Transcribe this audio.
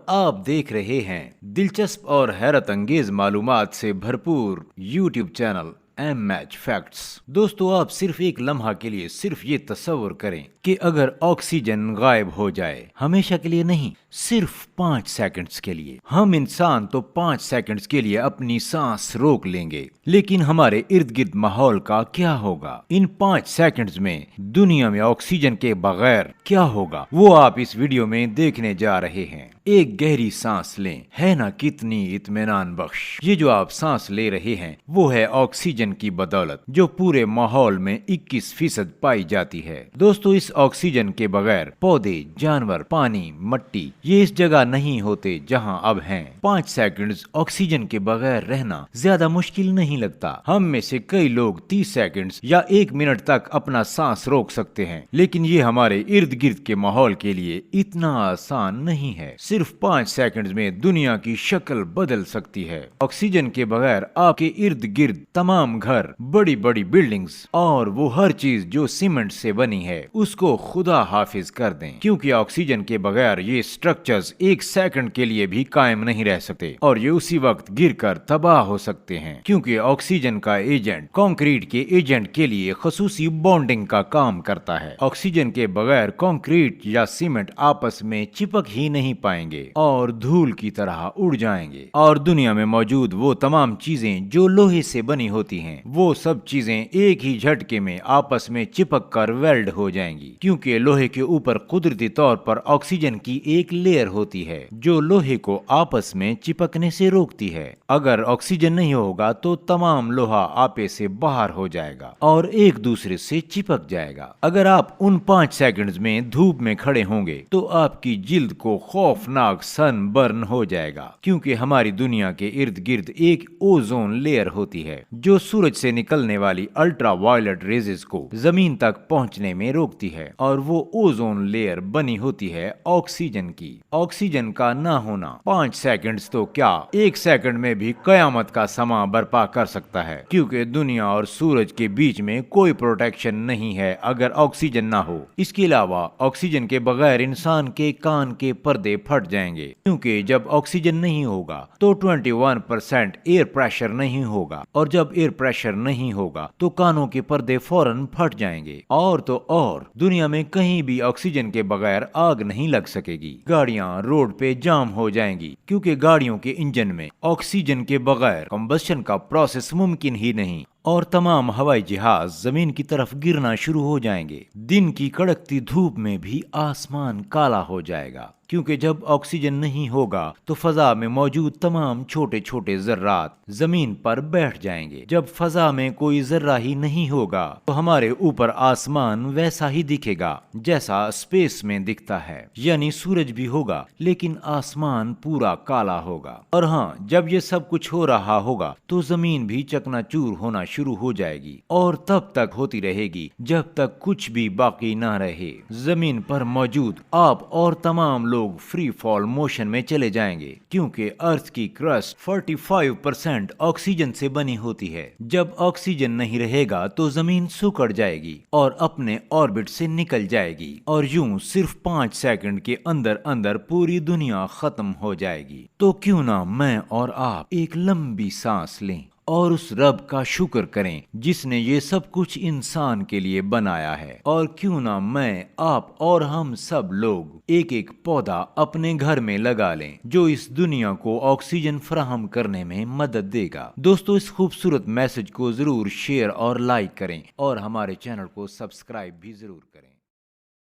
آپ دیکھ رہے ہیں دلچسپ اور حیرت انگیز معلومات سے بھرپور YouTube channel M H facts. دوستو، آپ صرف ایک لمحہ کے لیے صرف یہ تصور کریں کہ اگر آکسیجن غائب ہو جائے، ہمیشہ کے لیے نہیں، صرف 5 سیکنڈز کے لیے، ہم انسان تو 5 سیکنڈز کے لیے اپنی سانس روک لیں گے، لیکن ہمارے ارد گرد ماحول کا کیا ہوگا؟ ان 5 سیکنڈز میں دنیا میں آکسیجن کے بغیر کیا ہوگا، وہ آپ اس ویڈیو میں دیکھنے جا رہے ہیں۔ ایک گہری سانس لیں، ہے نا کتنی اطمینان بخش۔ یہ جو آپ سانس لے رہے ہیں وہ ہے آکسیجن کی بدولت، جو پورے ماحول میں 21% پائی جاتی ہے۔ دوستو، اس آکسیجن کے بغیر پودے، جانور، پانی، مٹی یہ اس جگہ نہیں ہوتے جہاں اب ہیں۔ 5 سیکنڈز آکسیجن کے بغیر رہنا زیادہ مشکل نہیں لگتا۔ ہم میں سے کئی لوگ 30 سیکنڈز یا 1 منٹ تک اپنا سانس روک سکتے ہیں، لیکن یہ ہمارے ارد گرد کے ماحول کے لیے اتنا آسان نہیں ہے۔ صرف 5 سیکنڈز میں دنیا کی شکل بدل سکتی ہے۔ آکسیجن کے بغیر آپ کے ارد گرد تمام گھر، بڑی بڑی بلڈنگز اور وہ ہر چیز جو سیمنٹ سے بنی ہے اس کو خدا حافظ کر دیں، کیونکہ آکسیجن کے بغیر یہ سٹرکچرز 1 سیکنڈ کے لیے بھی قائم نہیں رہ سکتے اور یہ اسی وقت گر کر تباہ ہو سکتے ہیں، کیونکہ آکسیجن کا ایجنٹ کنکریٹ کے ایجنٹ کے لیے خصوصی بانڈنگ کا کام کرتا ہے۔ آکسیجن کے بغیر کنکریٹ یا سیمنٹ آپس میں چپک ہی نہیں پائیں گے اور دھول کی طرح اڑ جائیں گے، اور دنیا میں موجود وہ تمام چیزیں جو لوہے سے بنی ہوتی ہیں وہ سب چیزیں ایک ہی جھٹکے میں آپس میں چپک کر ویلڈ ہو جائیں گی، کیونکہ لوہے کے اوپر قدرتی طور پر آکسیجن کی ایک لیئر ہوتی ہے جو لوہے کو آپس میں چپکنے سے روکتی ہے۔ اگر آکسیجن نہیں ہوگا تو تمام لوہا آپے سے باہر ہو جائے گا اور ایک دوسرے سے چپک جائے گا۔ اگر آپ ان 5 سیکنڈز میں دھوپ میں کھڑے ہوں گے تو آپ کی جلد کو خوفناک سن برن ہو جائے گا، کیونکہ ہماری دنیا کے ارد گرد ایک اوزون لیئر ہوتی ہے جو سورج سے نکلنے والی الٹرا وائلٹ ریزز کو زمین تک پہنچنے میں روکتی ہے، اور وہ اوزون لیئر بنی ہوتی ہے آکسیجن کی۔ آکسیجن کا نہ ہونا 5 سیکنڈز تو کیا 1 سیکنڈ میں بھی قیامت کا سما برپا کر سکتا ہے، کیونکہ دنیا اور سورج کے بیچ میں کوئی پروٹیکشن نہیں ہے اگر آکسیجن نہ ہو۔ اس کے علاوہ آکسیجن کے بغیر انسان کے کان کے پردے پھٹ جائیں گے، کیونکہ جب آکسیجن نہیں ہوگا تو 21% ایئر پریشر نہیں ہوگا، اور جب ایئر پریشر نہیں ہوگا تو کانوں کے پردے فوراً پھٹ جائیں گے، اور تو اور دنیا میں کہیں بھی آکسیجن کے بغیر آگ نہیں لگ سکے گی۔ گاڑیاں روڈ پہ جام ہو جائیں گی، کیونکہ گاڑیوں کے انجن میں آکسیجن کے بغیر کمبشن کا پروسیس ممکن ہی نہیں، اور تمام ہوائی جہاز زمین کی طرف گرنا شروع ہو جائیں گے۔ دن کی کڑکتی دھوپ میں بھی آسمان کالا ہو جائے گا، کیونکہ جب آکسیجن نہیں ہوگا تو فضا میں موجود تمام چھوٹے چھوٹے ذرات زمین پر بیٹھ جائیں گے۔ جب فضا میں کوئی ذرہ ہی نہیں ہوگا تو ہمارے اوپر آسمان ویسا ہی دکھے گا جیسا اسپیس میں دکھتا ہے، یعنی سورج بھی ہوگا لیکن آسمان پورا کالا ہوگا۔ اور ہاں، جب یہ سب کچھ ہو رہا ہوگا تو زمین بھی چکنا چور ہونا شروع ہو جائے گی، اور تب تک ہوتی رہے گی جب تک کچھ بھی باقی نہ رہے۔ زمین پر موجود آپ اور تمام لوگ فری فال موشن میں چلے جائیں گے، کیونکہ ارتھ کی کرسٹ 45% آکسیجن سے بنی ہوتی ہے۔ جب آکسیجن نہیں رہے گا تو زمین سکڑ جائے گی اور اپنے آربٹ سے نکل جائے گی، اور یوں صرف 5 سیکنڈ کے اندر اندر پوری دنیا ختم ہو جائے گی۔ تو کیوں نہ میں اور آپ ایک لمبی سانس لیں اور اس رب کا شکر کریں جس نے یہ سب کچھ انسان کے لیے بنایا ہے، اور کیوں نہ میں، آپ اور ہم سب لوگ ایک ایک پودا اپنے گھر میں لگا لیں جو اس دنیا کو آکسیجن فراہم کرنے میں مدد دے گا۔ دوستو، اس خوبصورت میسج کو ضرور شیئر اور لائک کریں، اور ہمارے چینل کو سبسکرائب بھی ضرور کریں۔